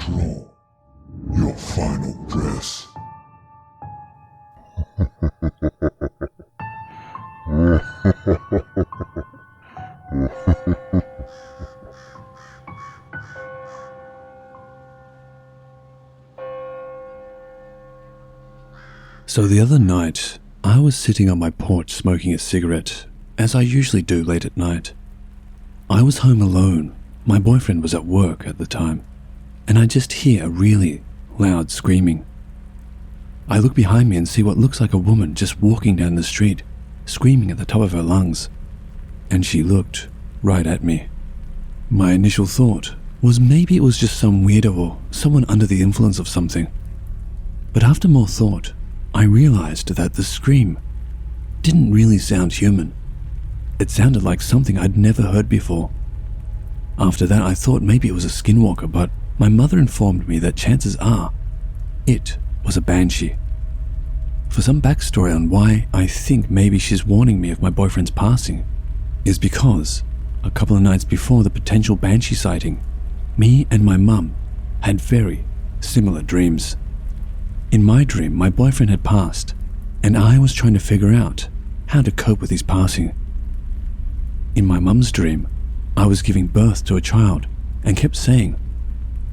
control. Your final dress. So the other night, I was sitting on my porch smoking a cigarette, as I usually do late at night. I was home alone. My boyfriend was at work at the time, and I just hear a really loud screaming. I look behind me and see what looks like a woman just walking down the street, screaming at the top of her lungs, and she looked right at me. My initial thought was maybe it was just some weirdo or someone under the influence of something. But after more thought, I realized that the scream didn't really sound human. It sounded like something I'd never heard before. After that, I thought maybe it was a skinwalker, but my mother informed me that chances are it was a banshee. For some backstory on why I think maybe she's warning me of my boyfriend's passing is because a couple of nights before the potential banshee sighting, me and my mum had very similar dreams. In my dream, my boyfriend had passed, and I was trying to figure out how to cope with his passing. In my mum's dream, I was giving birth to a child and kept saying,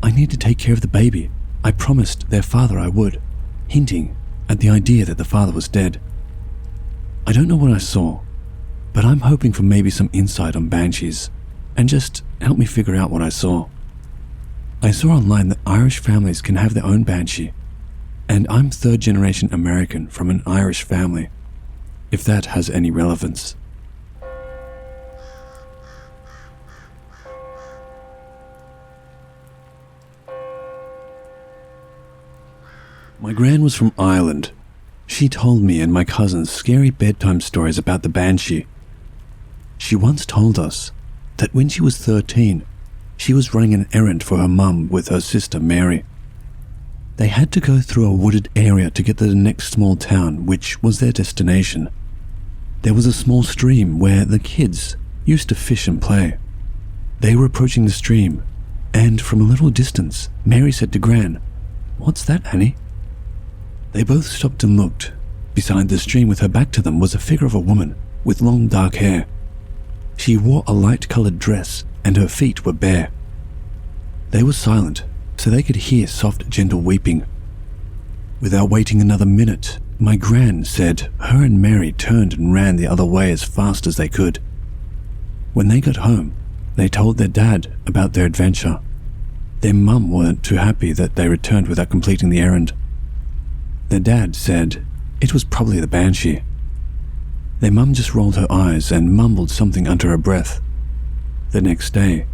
"I need to take care of the baby. I promised their father I would," hinting at the idea that the father was dead. I don't know what I saw, but I'm hoping for maybe some insight on banshees and just help me figure out what I saw. I saw online that Irish families can have their own banshee, and I'm third-generation American from an Irish family, if that has any relevance. My gran was from Ireland. She told me and my cousins scary bedtime stories about the banshee. She once told us that when she was 13, she was running an errand for her mum with her sister Mary. They had to go through a wooded area to get to the next small town, which was their destination. There was a small stream where the kids used to fish and play. They were approaching the stream, and from a little distance, Mary said to Gran, "What's that, Annie?" They both stopped and looked. Beside the stream with her back to them was a figure of a woman with long dark hair. She wore a light-colored dress and her feet were bare. They were silent, so they could hear soft, gentle weeping. Without waiting another minute, my gran said her and Mary turned and ran the other way as fast as they could. When they got home, they told their dad about their adventure. Their mum weren't too happy that they returned without completing the errand. Their dad said it was probably the banshee. Their mum just rolled her eyes and mumbled something under her breath. The next day,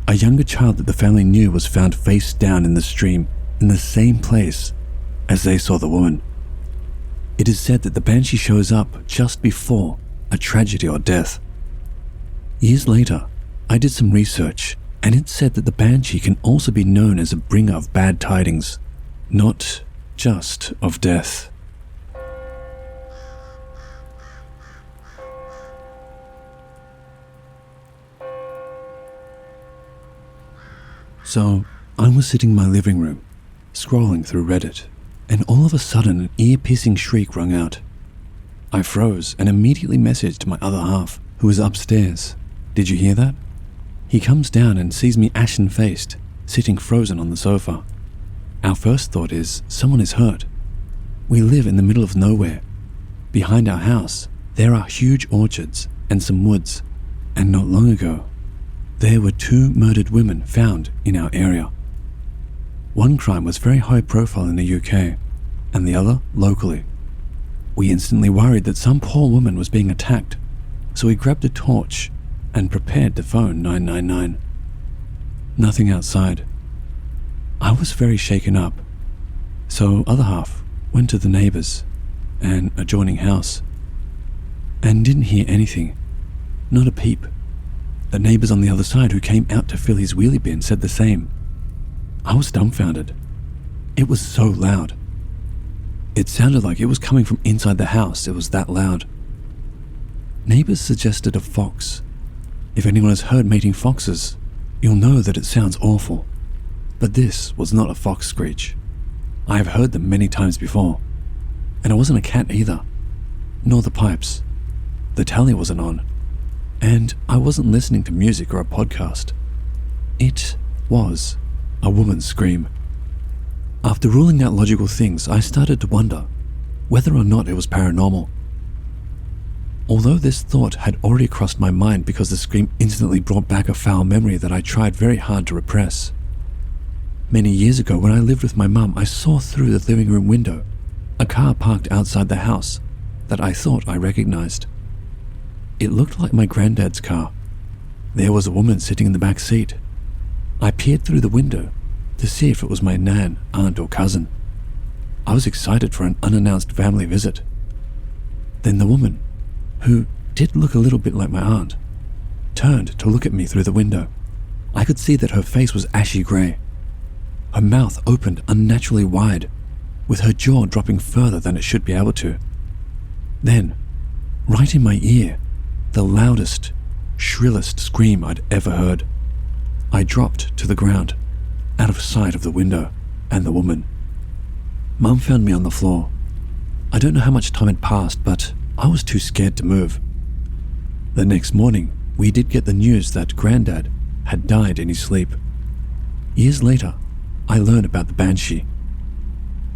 a younger child that the family knew was found face down in the stream in the same place as they saw the woman. It is said that the banshee shows up just before a tragedy or death. Years later, I did some research, and it said that the banshee can also be known as a bringer of bad tidings, not just of death. So, I was sitting in my living room, scrolling through Reddit, and all of a sudden an ear-piercing shriek rang out. I froze and immediately messaged my other half, who was upstairs. "Did you hear that?" He comes down and sees me ashen-faced, sitting frozen on the sofa. Our first thought is, someone is hurt. We live in the middle of nowhere. Behind our house, there are huge orchards and some woods, and not long ago, there were 2 murdered women found in our area. One crime was very high profile in the UK, and the other locally. We instantly worried that some poor woman was being attacked, so we grabbed a torch and prepared to phone 999. Nothing outside. I was very shaken up, so other half went to the neighbors, an adjoining house, and didn't hear anything, not a peep. The neighbors on the other side who came out to fill his wheelie bin said the same. I was dumbfounded. It was so loud. It sounded like it was coming from inside the house. It was that loud. Neighbors suggested a fox. If anyone has heard mating foxes, you'll know that it sounds awful. But this was not a fox screech. I have heard them many times before. And it wasn't a cat either, nor the pipes. The telly wasn't on, and I wasn't listening to music or a podcast. It was a woman's scream. After ruling out logical things, I started to wonder whether or not it was paranormal. Although this thought had already crossed my mind because the scream instantly brought back a foul memory that I tried very hard to repress. Many years ago, when I lived with my mum, I saw through the living room window a car parked outside the house that I thought I recognized. It looked like my granddad's car. There was a woman sitting in the back seat. I peered through the window to see if it was my nan, aunt, or cousin. I was excited for an unannounced family visit. Then the woman, who did look a little bit like my aunt, turned to look at me through the window. I could see that her face was ashy grey. Her mouth opened unnaturally wide, with her jaw dropping further than it should be able to. Then, right in my ear, the loudest, shrillest scream I'd ever heard. I dropped to the ground, out of sight of the window and the woman. Mum found me on the floor. I don't know how much time had passed, but I was too scared to move. The next morning, we did get the news that Granddad had died in his sleep. Years later, I learned about the banshee.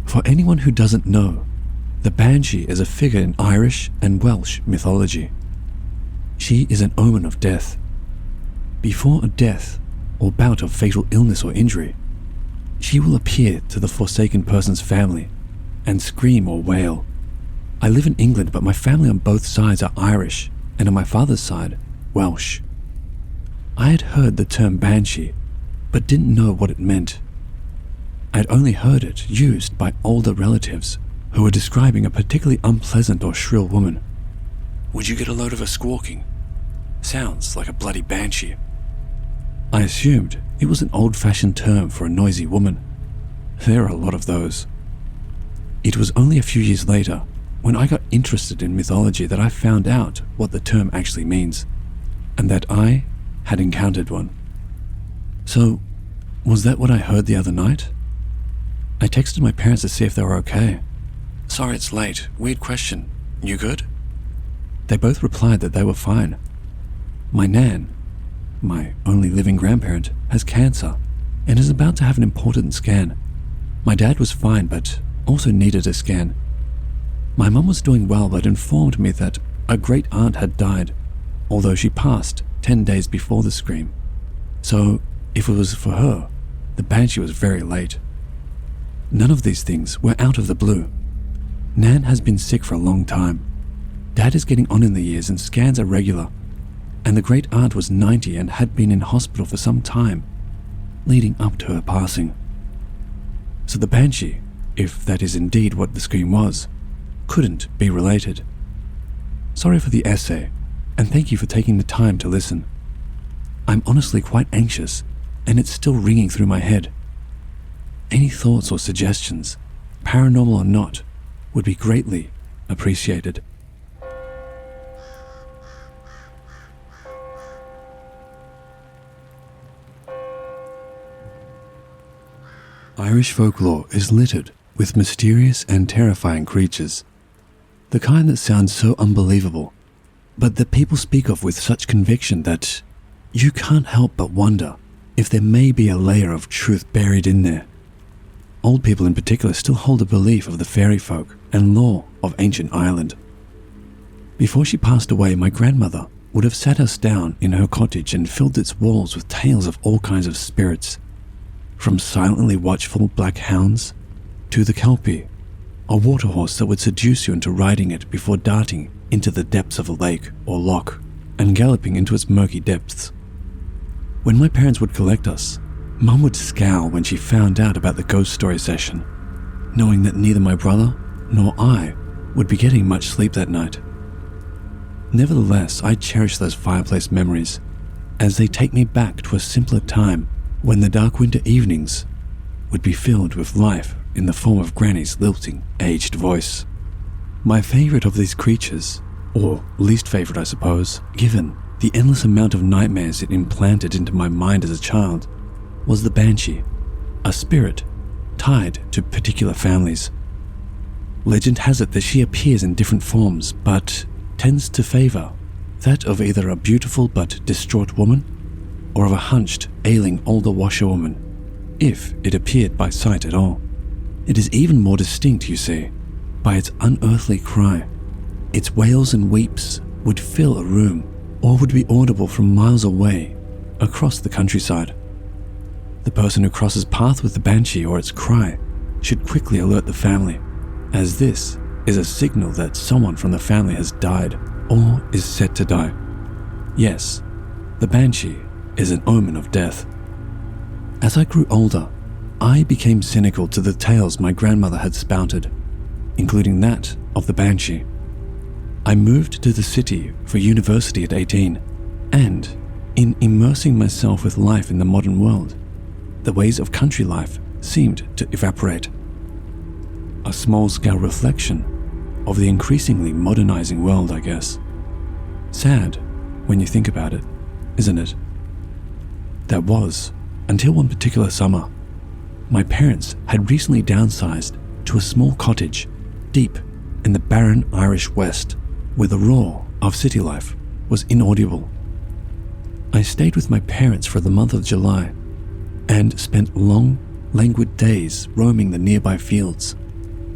For anyone who doesn't know, the banshee is a figure in Irish and Welsh mythology. She is an omen of death. Before a death or bout of fatal illness or injury, she will appear to the forsaken person's family and scream or wail. I live in England, but my family on both sides are Irish, and on my father's side, Welsh. I had heard the term banshee, but didn't know what it meant. I'd only heard it used by older relatives who were describing a particularly unpleasant or shrill woman. Would you get a load of her squawking? Sounds like a bloody banshee. I assumed it was an old-fashioned term for a noisy woman. There are a lot of those. It was only a few years later, when I got interested in mythology, that I found out what the term actually means, and that I had encountered one. So, was that what I heard the other night? I texted my parents to see if they were okay. Sorry it's late, weird question, you good? They both replied that they were fine. My nan, my only living grandparent, has cancer and is about to have an important scan. My dad was fine but also needed a scan. My mum was doing well but informed me that a great aunt had died, although she passed 10 days before the scream. So if it was for her, the banshee was very late. None of these things were out of the blue. Nan has been sick for a long time. Dad is getting on in the years and scans are regular. And the great aunt was 90 and had been in hospital for some time, leading up to her passing. So the banshee, if that is indeed what the scream was, couldn't be related. Sorry for the essay, and thank you for taking the time to listen. I'm honestly quite anxious, and it's still ringing through my head. Any thoughts or suggestions, paranormal or not, would be greatly appreciated. Irish folklore is littered with mysterious and terrifying creatures. The kind that sounds so unbelievable, but that people speak of with such conviction that you can't help but wonder if there may be a layer of truth buried in there. Old people in particular still hold a belief of the fairy folk and lore of ancient Ireland. Before she passed away, my grandmother would have sat us down in her cottage and filled its walls with tales of all kinds of spirits, from silently watchful black hounds to the kelpie, a water horse that would seduce you into riding it before darting into the depths of a lake or loch and galloping into its murky depths. When my parents would collect us, Mum would scowl when she found out about the ghost story session, knowing that neither my brother nor I would be getting much sleep that night. Nevertheless, I cherish those fireplace memories, as they take me back to a simpler time when the dark winter evenings would be filled with life in the form of Granny's lilting, aged voice. My favorite of these creatures, or least favorite I suppose, given the endless amount of nightmares it implanted into my mind as a child, was the banshee, a spirit tied to particular families. Legend has it that she appears in different forms, but tends to favor that of either a beautiful but distraught woman or of a hunched, ailing older washerwoman, if it appeared by sight at all. It is even more distinct, you see, by its unearthly cry. Its wails and weeps would fill a room, or would be audible from miles away across the countryside. The person who crosses path with the banshee or its cry should quickly alert the family, as this is a signal that someone from the family has died or is set to die. Yes, the banshee is an omen of death. As I grew older, I became cynical to the tales my grandmother had spouted, including that of the banshee. I moved to the city for university at 18, and in immersing myself with life in the modern world, the ways of country life seemed to evaporate. A small-scale reflection of the increasingly modernizing world, I guess. Sad when you think about it, isn't it? That was until one particular summer. My parents had recently downsized to a small cottage deep in the barren Irish West, where the roar of city life was inaudible. I stayed with my parents for the month of July and spent long, languid days roaming the nearby fields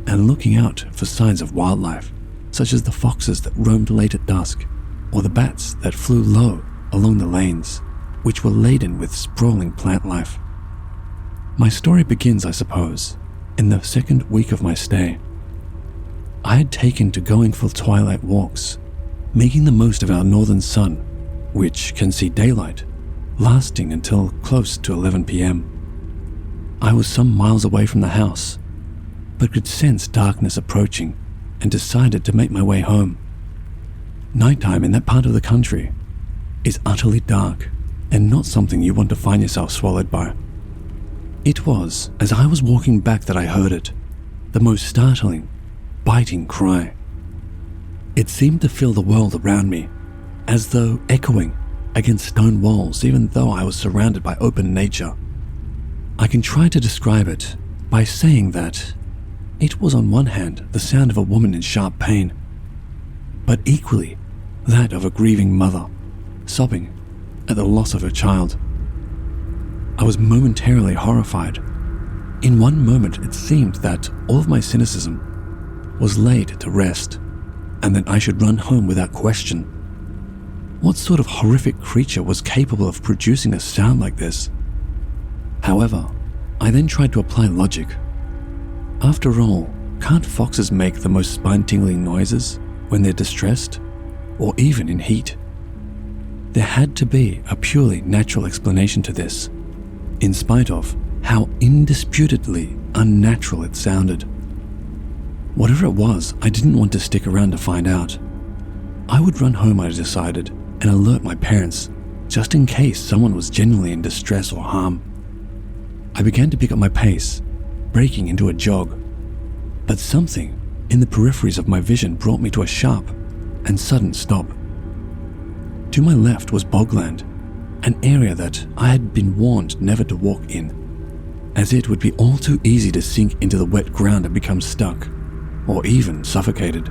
and looking out for signs of wildlife, such as the foxes that roamed late at dusk or the bats that flew low along the lanes, which were laden with sprawling plant life. My story begins, I suppose, in the second week of my stay. I had taken to going for twilight walks, making the most of our northern sun, which can see daylight, lasting until close to 11 p.m. I was some miles away from the house, but could sense darkness approaching and decided to make my way home. Nighttime in that part of the country is utterly dark and not something you want to find yourself swallowed by. It was as I was walking back that I heard it, the most startling, biting cry. It seemed to fill the world around me, as though echoing against stone walls, even though I was surrounded by open nature. I can try to describe it by saying that it was on one hand the sound of a woman in sharp pain, but equally that of a grieving mother, sobbing at the loss of her child. I was momentarily horrified. In one moment it seemed that all of my cynicism was laid to rest, and that I should run home without question. What sort of horrific creature was capable of producing a sound like this? However, I then tried to apply logic. After all, can't foxes make the most spine-tingling noises when they're distressed, or even in heat? There had to be a purely natural explanation to this, in spite of how indisputably unnatural it sounded. Whatever it was, I didn't want to stick around to find out. I would run home, I decided, and alert my parents, just in case someone was genuinely in distress or harm. I began to pick up my pace, breaking into a jog, but something in the peripheries of my vision brought me to a sharp and sudden stop. To my left was bogland, an area that I had been warned never to walk in, as it would be all too easy to sink into the wet ground and become stuck, or even suffocated.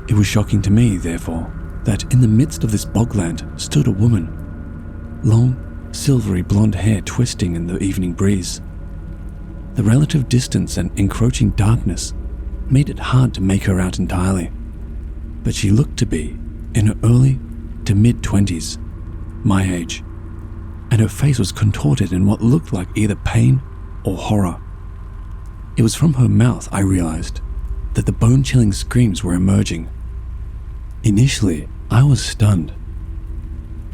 It was shocking to me, therefore, that in the midst of this bogland stood a woman, long, silvery blonde hair twisting in the evening breeze. The relative distance and encroaching darkness made it hard to make her out entirely, but she looked to be in her early to mid-20s, my age, and her face was contorted in what looked like either pain or horror. It was from her mouth, I realized, that the bone-chilling screams were emerging. Initially, I was stunned.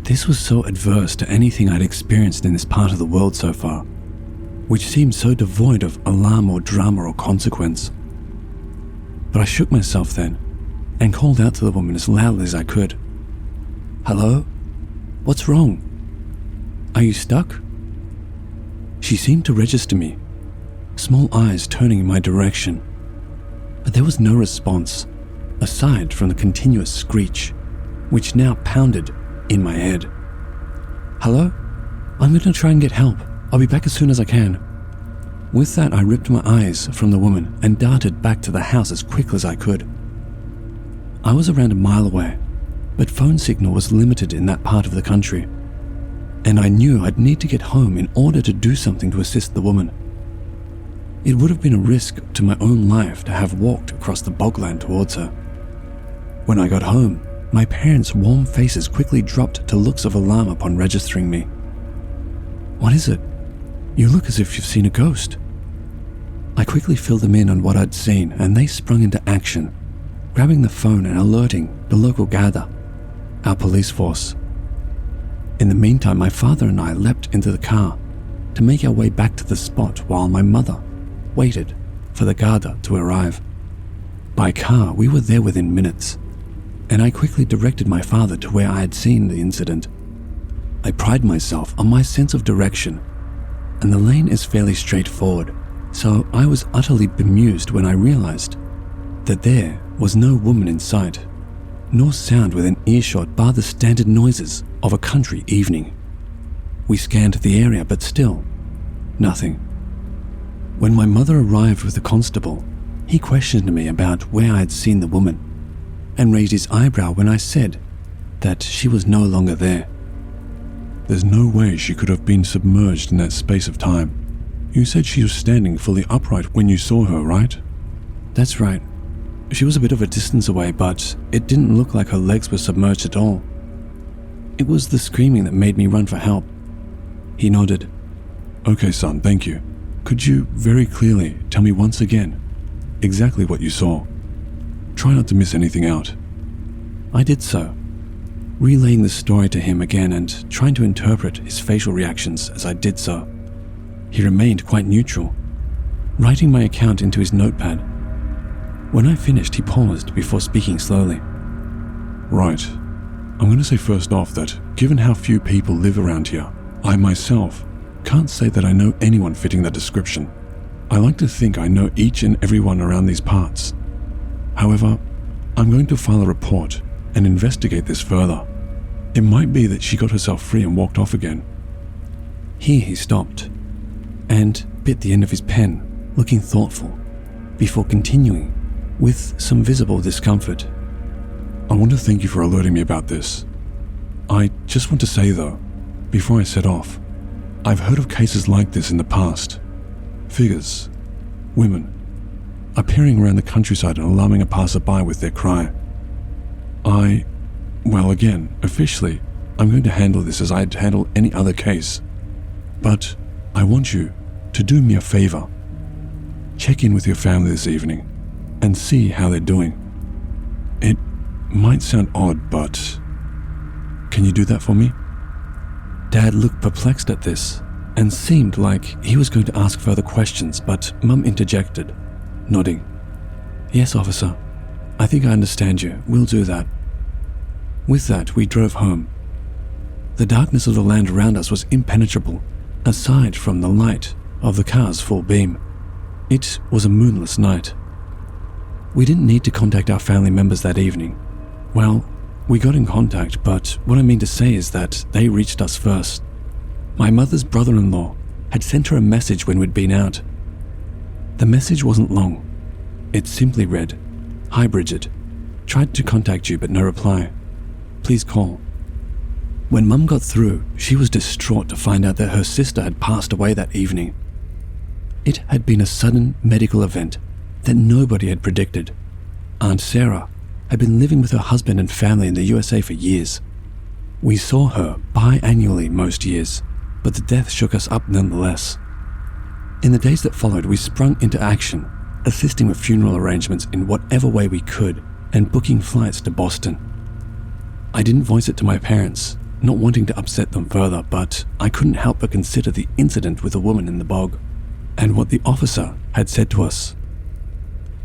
This was so adverse to anything I'd experienced in this part of the world so far, which seemed so devoid of alarm or drama or consequence. But I shook myself then and called out to the woman as loudly as I could. "Hello? What's wrong? Are you stuck?" She seemed to register me, small eyes turning in my direction, but there was no response, aside from the continuous screech, which now pounded in my head. "Hello? I'm going to try and get help. I'll be back as soon as I can." With that, I ripped my eyes from the woman and darted back to the house as quickly as I could. I was around a mile away, but phone signal was limited in that part of the country, and I knew I'd need to get home in order to do something to assist the woman. It would have been a risk to my own life to have walked across the bogland towards her. When I got home, my parents' warm faces quickly dropped to looks of alarm upon registering me. "What is it? You look as if you've seen a ghost." I quickly filled them in on what I'd seen, and they sprung into action, grabbing the phone and alerting the local Garda, our police force. In the meantime, my father and I leapt into the car to make our way back to the spot while my mother waited for the Garda to arrive. By car, we were there within minutes, and I quickly directed my father to where I had seen the incident. I pride myself on my sense of direction, and the lane is fairly straightforward, so I was utterly bemused when I realized that there was no woman in sight, nor sound within earshot bar the standard noises of a country evening. We scanned the area, but still, nothing. When my mother arrived with the constable, he questioned me about where I had seen the woman, and raised his eyebrow when I said that she was no longer there. "There's no way she could have been submerged in that space of time. You said she was standing fully upright when you saw her, right?" "That's right. She was a bit of a distance away, but it didn't look like her legs were submerged at all. It was the screaming that made me run for help." He nodded. "Okay, son, thank you. Could you very clearly tell me once again exactly what you saw? Try not to miss anything out." I did so, relaying the story to him again and trying to interpret his facial reactions as I did so. He remained quite neutral, writing my account into his notepad. When I finished, he paused before speaking slowly. "Right. I'm going to say first off that, given how few people live around here, I myself can't say that I know anyone fitting that description. I like to think I know each and everyone around these parts. However, I'm going to file a report and investigate this further. It might be that she got herself free and walked off again." Here he stopped and bit the end of his pen, looking thoughtful, before continuing with some visible discomfort. "I want to thank you for alerting me about this. I just want to say though, before I set off, I've heard of cases like this in the past. Figures, women, appearing around the countryside and alarming a passerby with their cry. Well again, officially, I'm going to handle this as I'd handle any other case. But I want you to do me a favor. Check in with your family this evening and see how they're doing. It might sound odd, but can you do that for me?" Dad looked perplexed at this and seemed like he was going to ask further questions, but Mum interjected, nodding. "Yes, officer. I think I understand you. We'll do that." With that, we drove home. The darkness of the land around us was impenetrable, aside from the light of the car's full beam. It was a moonless night. We didn't need to contact our family members that evening. Well, we got in contact, but what I mean to say is that they reached us first. My mother's brother-in-law had sent her a message when we'd been out. The message wasn't long. It simply read, "Hi Bridget, tried to contact you but no reply. Please call." When Mum got through, she was distraught to find out that her sister had passed away that evening. It had been a sudden medical event that nobody had predicted. Aunt Sarah had been living with her husband and family in the USA for years. We saw her biannually most years, but the death shook us up nonetheless. In the days that followed, we sprung into action, assisting with funeral arrangements in whatever way we could and booking flights to Boston. I didn't voice it to my parents, not wanting to upset them further, but I couldn't help but consider the incident with the woman in the bog and what the officer had said to us.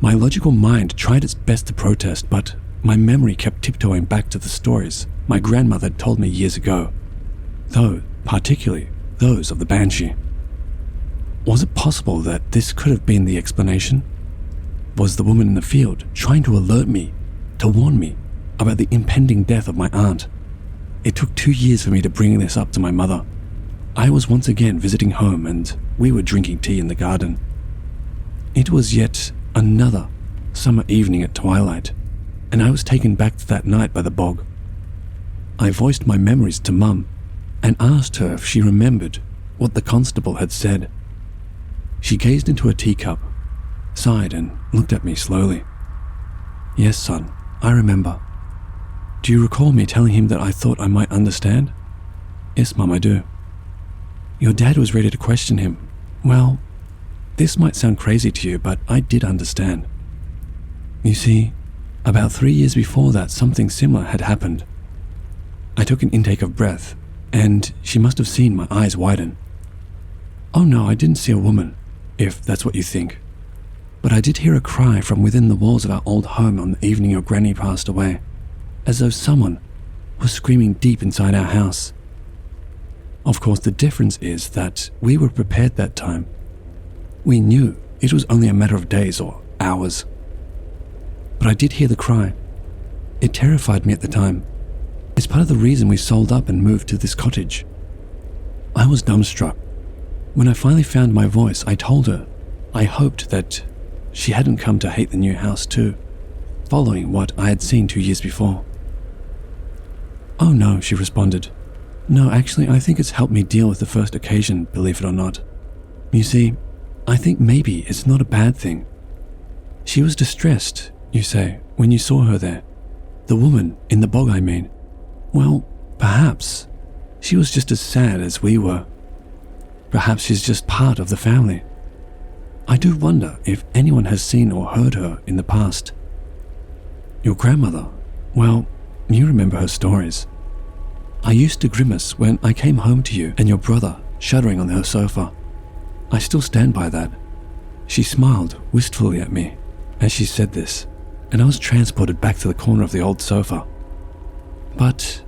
My logical mind tried its best to protest, but my memory kept tiptoeing back to the stories my grandmother had told me years ago, though particularly those of the banshee. Was it possible that this could have been the explanation? Was the woman in the field trying to alert me, to warn me about the impending death of my aunt? It took 2 years for me to bring this up to my mother, I was once again visiting home and we were drinking tea in the garden. It was yet another summer evening at twilight, and I was taken back to that night by the bog. I voiced my memories to Mum and asked her if she remembered what the constable had said. She gazed into her teacup, sighed and looked at me slowly. "Yes, son, I remember. Do you recall me telling him that I thought I might understand?" "Yes, Mum, I do." "Your dad was ready to question him. Well, this might sound crazy to you, but I did understand. You see, about 3 years before that, something similar had happened. I took an intake of breath, and she must have seen my eyes widen. Oh no, I didn't see a woman, if that's what you think. But I did hear a cry from within the walls of our old home on the evening your granny passed away, as though someone was screaming deep inside our house. Of course, the difference is that we were prepared that time. We knew it was only a matter of days or hours. But I did hear the cry. It terrified me at the time. It's part of the reason we sold up and moved to this cottage. I was dumbstruck. When I finally found my voice, I told her I hoped that she hadn't come to hate the new house too, following what I had seen 2 years before. "Oh no," she responded. "No, actually, I think it's helped me deal with the first occasion, believe it or not. You see, I think maybe it's not a bad thing. She was distressed, you say, when you saw her there. The woman in the bog, I mean. Well, perhaps she was just as sad as we were. Perhaps she's just part of the family. I do wonder if anyone has seen or heard her in the past. Your grandmother, well, you remember her stories. I used to grimace when I came home to you and your brother shuddering on her sofa. I still stand by that." She smiled wistfully at me as she said this, and I was transported back to the corner of the old sofa. But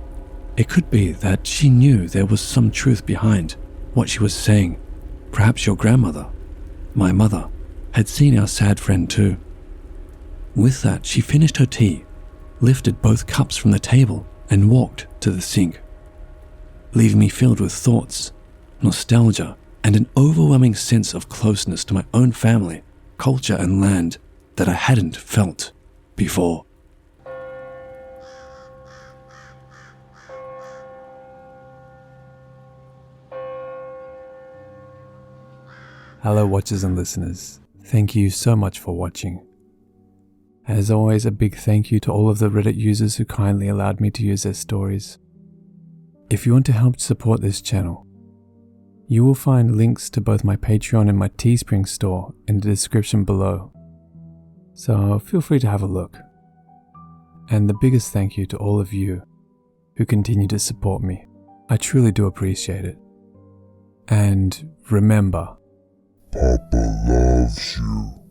it could be that she knew there was some truth behind what she was saying. Perhaps your grandmother, my mother, had seen our sad friend too. With that, she finished her tea, lifted both cups from the table, and walked to the sink, leaving me filled with thoughts, nostalgia, and an overwhelming sense of closeness to my own family, culture, and land that I hadn't felt before. Hello watchers and listeners, thank you so much for watching. As always, a big thank you to all of the Reddit users who kindly allowed me to use their stories. If you want to help support this channel, you will find links to both my Patreon and my Teespring store in the description below, so feel free to have a look. And the biggest thank you to all of you who continue to support me. I truly do appreciate it. And remember, Papa loves you.